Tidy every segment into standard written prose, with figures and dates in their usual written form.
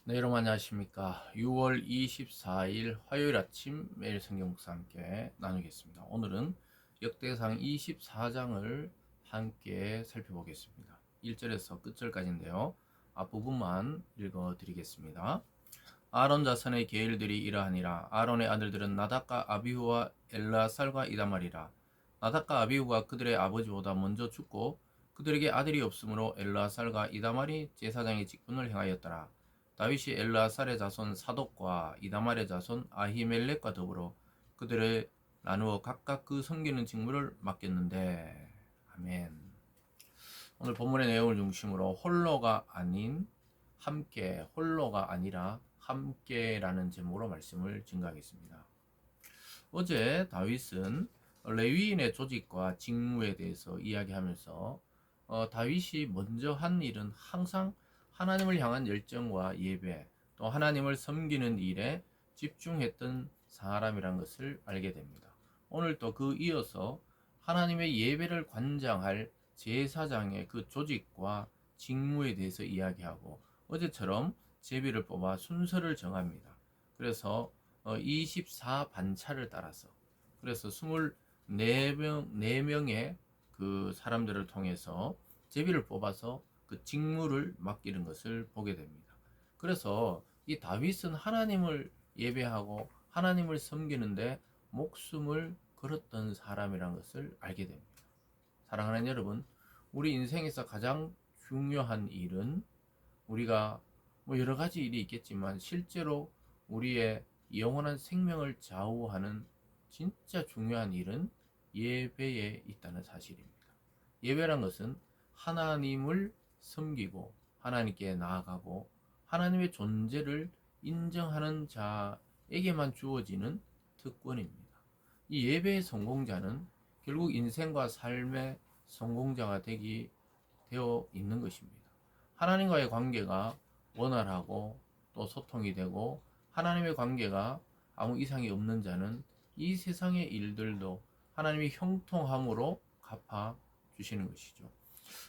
네, 여러분 안녕하십니까. 6월 24일 화요일 아침 매일 성경 묵상 함께 나누겠습니다. 오늘은 역대상 24장을 함께 살펴보겠습니다. 1절에서 끝절까지인데요. 앞부분만 읽어드리겠습니다. 아론 자손의 계율들이 이러하니라. 아론의 아들들은 나답과 아비후와 엘라살과 이다말이라. 나답과 아비후가 그들의 아버지보다 먼저 죽고 그들에게 아들이 없으므로 엘라살과 이다말이 제사장의 직분을 행하였더라. 다윗이 엘라살의 자손 사독과 이다말의 자손 아히멜렉과 더불어 그들을 나누어 각각 그 섬기는 직무를 맡겼는데. 아멘. 오늘 본문의 내용을 중심으로 홀로가 아닌 함께, 홀로가 아니라 함께라는 제목으로 말씀을 증가하겠습니다. 어제 다윗은 레위인의 조직과 직무에 대해서 이야기하면서 다윗이 먼저 한 일은 항상 하나님을 향한 열정과 예배, 또 하나님을 섬기는 일에 집중했던 사람이란 것을 알게 됩니다. 오늘 또 그 이어서 하나님의 예배를 관장할 제사장의 그 조직과 직무에 대해서 이야기하고, 어제처럼 제비를 뽑아 순서를 정합니다. 그래서 24반차를 따라서, 그래서 24명의 그 사람들을 통해서 제비를 뽑아서 그 직무를 맡기는 것을 보게 됩니다. 그래서 이 다윗은 하나님을 예배하고 하나님을 섬기는데 목숨을 걸었던 사람이라는 것을 알게 됩니다. 사랑하는 여러분, 우리 인생에서 가장 중요한 일은, 우리가 뭐 여러 가지 일이 있겠지만 실제로 우리의 영원한 생명을 좌우하는 진짜 중요한 일은 예배에 있다는 사실입니다. 예배란 것은 하나님을 섬기고 하나님께 나아가고 하나님의 존재를 인정하는 자에게만 주어지는 특권입니다. 이 예배의 성공자는 결국 인생과 삶의 성공자가 되어 있는 것입니다. 하나님과의 관계가 원활하고 또 소통이 되고 하나님의 관계가 아무 이상이 없는 자는 이 세상의 일들도 하나님이 형통함으로 갚아 주시는 것이죠.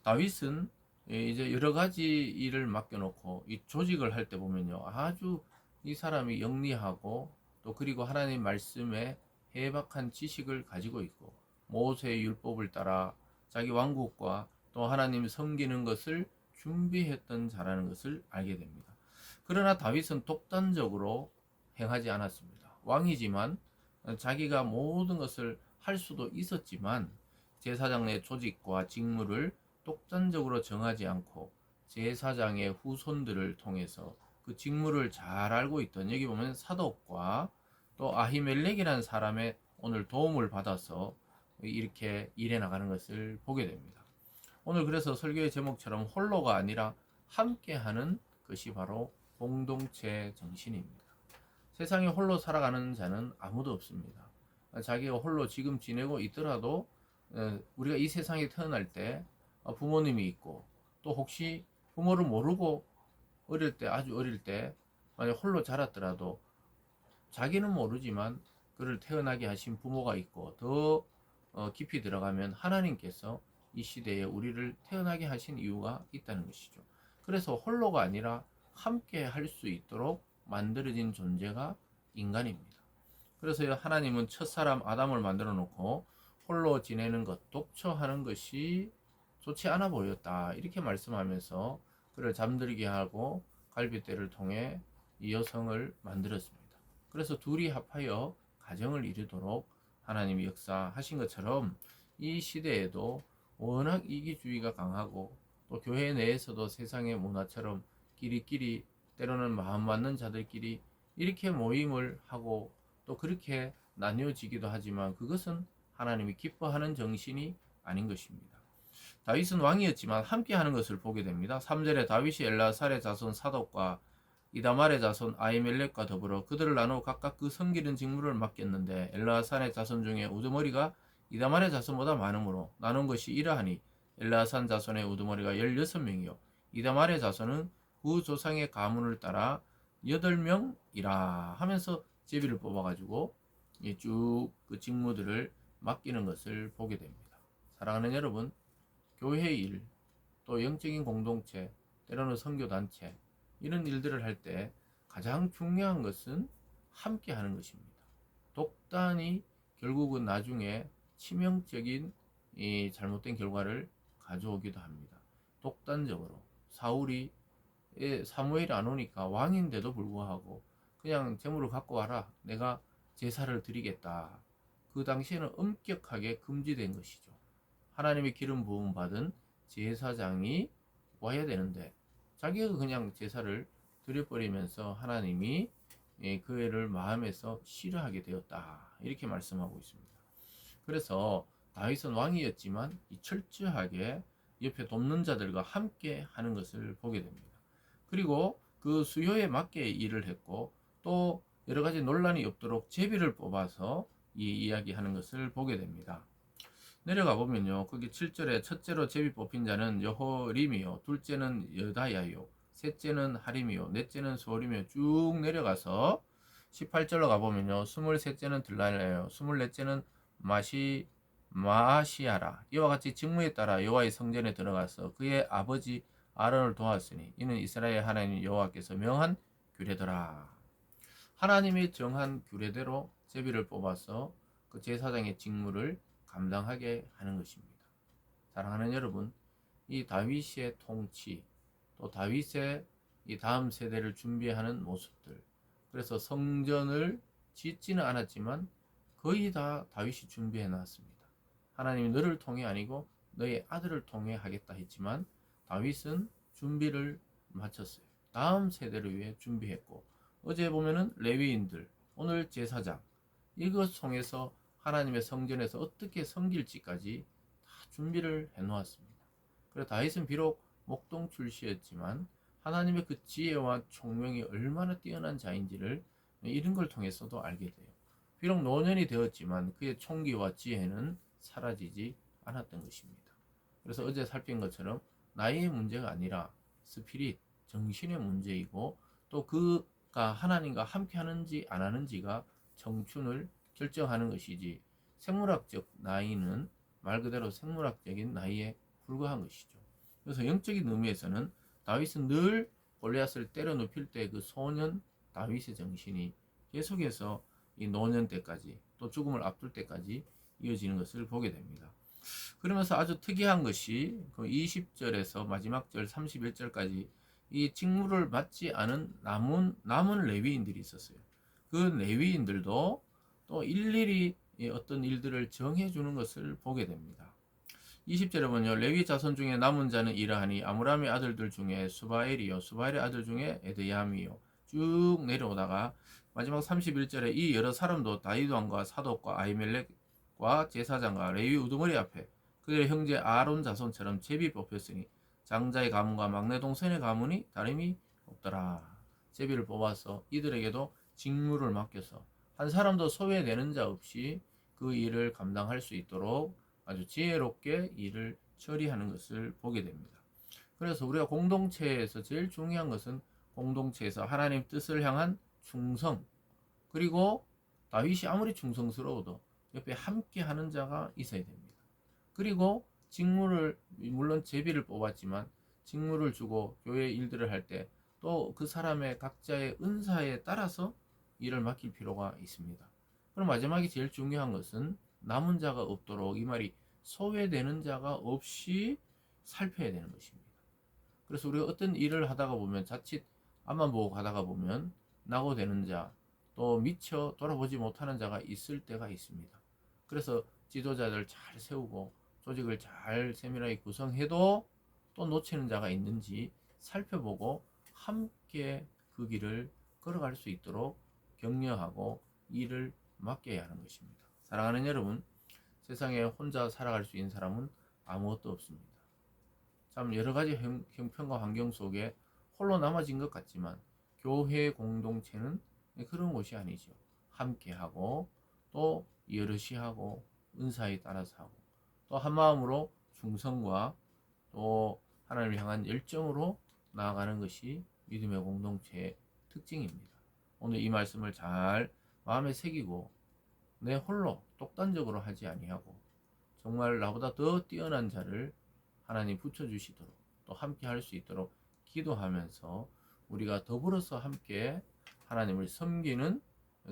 다윗은 이제 여러 가지 일을 맡겨놓고 이 조직을 할 때 보면요, 아주 이 사람이 영리하고 또 그리고 하나님 말씀에 해박한 지식을 가지고 있고 모세의 율법을 따라 자기 왕국과 또 하나님 섬기는 것을 준비했던 자라는 것을 알게 됩니다. 그러나 다윗은 독단적으로 행하지 않았습니다. 왕이지만 자기가 모든 것을 할 수도 있었지만 제사장 내 조직과 직무를 독단적으로 정하지 않고 제사장의 후손들을 통해서 그 직무를 잘 알고 있던, 여기 보면 사독과 또 아히멜렉이라는 사람의 오늘 도움을 받아서 이렇게 일해 나가는 것을 보게 됩니다. 오늘 그래서 설교의 제목처럼 홀로가 아니라 함께하는 것이 바로 공동체 정신입니다. 세상에 홀로 살아가는 자는 아무도 없습니다. 자기가 홀로 지금 지내고 있더라도 우리가 이 세상에 태어날 때 부모님이 있고, 또 혹시 부모를 모르고 어릴 때, 아주 어릴 때 만약 홀로 자랐더라도 자기는 모르지만 그를 태어나게 하신 부모가 있고, 더 깊이 들어가면 하나님께서 이 시대에 우리를 태어나게 하신 이유가 있다는 것이죠. 그래서 홀로가 아니라 함께 할 수 있도록 만들어진 존재가 인간입니다. 그래서 하나님은 첫사람 아담을 만들어 놓고 홀로 지내는 것, 독처하는 것이 좋지 않아 보였다, 이렇게 말씀하면서 그를 잠들게 하고 갈빗대를 통해 이 여성을 만들었습니다. 그래서 둘이 합하여 가정을 이루도록 하나님이 역사하신 것처럼 이 시대에도 워낙 이기주의가 강하고 또 교회 내에서도 세상의 문화처럼 끼리끼리, 때로는 마음 맞는 자들끼리 이렇게 모임을 하고 또 그렇게 나뉘어지기도 하지만 그것은 하나님이 기뻐하는 정신이 아닌 것입니다. 다윗은 왕이었지만 함께하는 것을 보게 됩니다. 3절에 다윗이 엘라살의 자손 사독과 이다말의 자손 아히멜렉과 더불어 그들을 나누어 각각 그 섬기는 직무를 맡겼는데, 엘라산의 자손 중에 우두머리가 이다말의 자손보다 많으므로 나눈 것이 이러하니 엘라산 자손의 우두머리가 16명이요 이다말의 자손은 그 조상의 가문을 따라 8명이라 하면서 제비를 뽑아가지고 쭉 그 직무들을 맡기는 것을 보게 됩니다. 사랑하는 여러분, 교회 일, 또 영적인 공동체, 때로는 선교단체, 이런 일들을 할 때 가장 중요한 것은 함께 하는 것입니다. 독단이 결국은 나중에 치명적인 이 잘못된 결과를 가져오기도 합니다. 독단적으로 사무엘이 안 오니까 왕인데도 불구하고 그냥 재물을 갖고 와라, 내가 제사를 드리겠다. 그 당시에는 엄격하게 금지된 것이죠. 하나님의 기름 부음 받은 제사장이 와야 되는데 자기가 그냥 제사를 드려버리면서 하나님이 그 애를 마음에서 싫어하게 되었다, 이렇게 말씀하고 있습니다. 그래서 다윗은 왕이었지만 이 철저하게 옆에 돕는 자들과 함께 하는 것을 보게 됩니다. 그리고 그 수요에 맞게 일을 했고 또 여러 가지 논란이 없도록 제비를 뽑아서 이 이야기하는 것을 보게 됩니다. 내려가 보면요, 거기 7절에 첫째로 제비 뽑힌 자는 여호림이요, 둘째는 여다야요, 셋째는 하림이요, 넷째는 소림이요, 쭉 내려가서 18절로 가보면요, 23째는 들라야요, 24째는 마시아라. 이와 같이 직무에 따라 여호와의 성전에 들어가서 그의 아버지 아론을 도왔으니 이는 이스라엘 하나님 여호와께서 명한 규례더라. 하나님이 정한 규례대로 제비를 뽑아서 그 제사장의 직무를 감당하게 하는 것입니다. 사랑하는 여러분, 이 다윗의 통치, 또 다윗의 이 다음 세대를 준비하는 모습들, 그래서 성전을 짓지는 않았지만 거의 다 다윗이 준비해 놨습니다. 하나님이 너를 통해 아니고 너의 아들을 통해 하겠다 했지만 다윗은 준비를 마쳤어요. 다음 세대를 위해 준비했고, 어제 보면은 레위인들, 오늘 제사장, 이것 통해서 하나님의 성전에서 어떻게 섬길지까지 다 준비를 해 놓았습니다. 그래서 다윗은 비록 목동 출시였지만 하나님의 그 지혜와 총명이 얼마나 뛰어난 자인지를 이런 걸 통해서도 알게 돼요. 비록 노년이 되었지만 그의 총기와 지혜는 사라지지 않았던 것입니다. 그래서 어제 살핀 것처럼 나이의 문제가 아니라 스피릿, 정신의 문제이고, 또 그가 하나님과 함께 하는지 안 하는지가 청춘을 결정하는 것이지, 생물학적 나이는 말 그대로 생물학적인 나이에 불과한 것이죠. 그래서 영적인 의미에서는 다윗은 늘 골리앗을 때려 눕힐 때 그 소년 다윗의 정신이 계속해서 이 노년 때까지, 또 죽음을 앞둘 때까지 이어지는 것을 보게 됩니다. 그러면서 아주 특이한 것이 그 20절에서 마지막 절 31절까지 이 직무를 맡지 않은 남은 레위인들이 있었어요. 그 레위인들도 또 일일이 어떤 일들을 정해주는 것을 보게 됩니다. 20절에 보면 레위 자손 중에 남은 자는 이러하니 아므람의 아들들 중에 수바엘이요, 수바엘의 아들 중에 에드야미요, 쭉 내려오다가 마지막 31절에 이 여러 사람도 다윗 왕과 사독과 아히멜렉과 제사장과 레위 우두머리 앞에 그들의 형제 아론 자손처럼 제비 뽑혔으니 장자의 가문과 막내 동생의 가문이 다름이 없더라. 제비를 뽑아서 이들에게도 직무를 맡겨서 한 사람도 소외되는 자 없이 그 일을 감당할 수 있도록 아주 지혜롭게 일을 처리하는 것을 보게 됩니다. 그래서 우리가 공동체에서 제일 중요한 것은 공동체에서 하나님 뜻을 향한 충성, 그리고 다윗이 아무리 충성스러워도 옆에 함께 하는 자가 있어야 됩니다. 그리고 직무를, 물론 제비를 뽑았지만 직무를 주고 교회 일들을 할 때 또 그 사람의 각자의 은사에 따라서 일을 맡길 필요가 있습니다. 그럼 마지막에 제일 중요한 것은 남은 자가 없도록, 이 말이 소외되는 자가 없이 살펴야 되는 것입니다. 그래서 우리가 어떤 일을 하다가 보면 자칫 앞만 보고 가다가 보면 낙오되는 자, 또 미처 돌아보지 못하는 자가 있을 때가 있습니다. 그래서 지도자들 잘 세우고 조직을 잘 세밀하게 구성해도 또 놓치는 자가 있는지 살펴보고 함께 그 길을 걸어갈 수 있도록 격려하고 일을 맡겨야 하는 것입니다. 사랑하는 여러분, 세상에 혼자 살아갈 수 있는 사람은 아무것도 없습니다. 참 여러 가지 형편과 환경 속에 홀로 남아진 것 같지만 교회 공동체는 그런 곳이 아니죠. 함께하고 또 여럿이 하고 은사에 따라서 하고 또 한마음으로 충성과 또 하나님을 향한 열정으로 나아가는 것이 믿음의 공동체의 특징입니다. 오늘 이 말씀을 잘 마음에 새기고 내 홀로 독단적으로 하지 아니하고 정말 나보다 더 뛰어난 자를 하나님 붙여주시도록 또 함께 할 수 있도록 기도하면서 우리가 더불어서 함께 하나님을 섬기는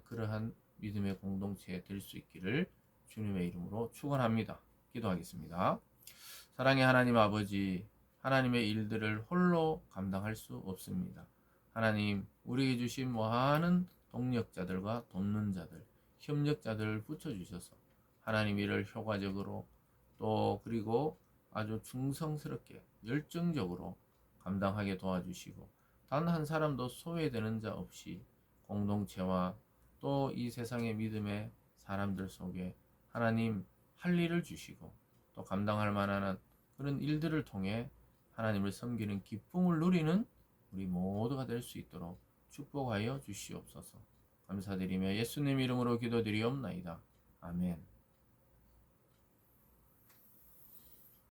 그러한 믿음의 공동체 될 수 있기를 주님의 이름으로 축원합니다. 기도하겠습니다. 사랑의 하나님 아버지, 하나님의 일들을 홀로 감당할 수 없습니다. 하나님, 우리에게 주신 많은 동력자들과 돕는 자들, 협력자들을 붙여주셔서 하나님 일을 효과적으로 또 그리고 아주 충성스럽게 열정적으로 감당하게 도와주시고 단 한 사람도 소외되는 자 없이 공동체와 또 이 세상의 믿음의 사람들 속에 하나님 할 일을 주시고 또 감당할 만한 그런 일들을 통해 하나님을 섬기는 기쁨을 누리는 우리 모두가 될 수 있도록 축복하여 주시옵소서. 감사드리며 예수님 이름으로 기도드리옵나이다. 아멘.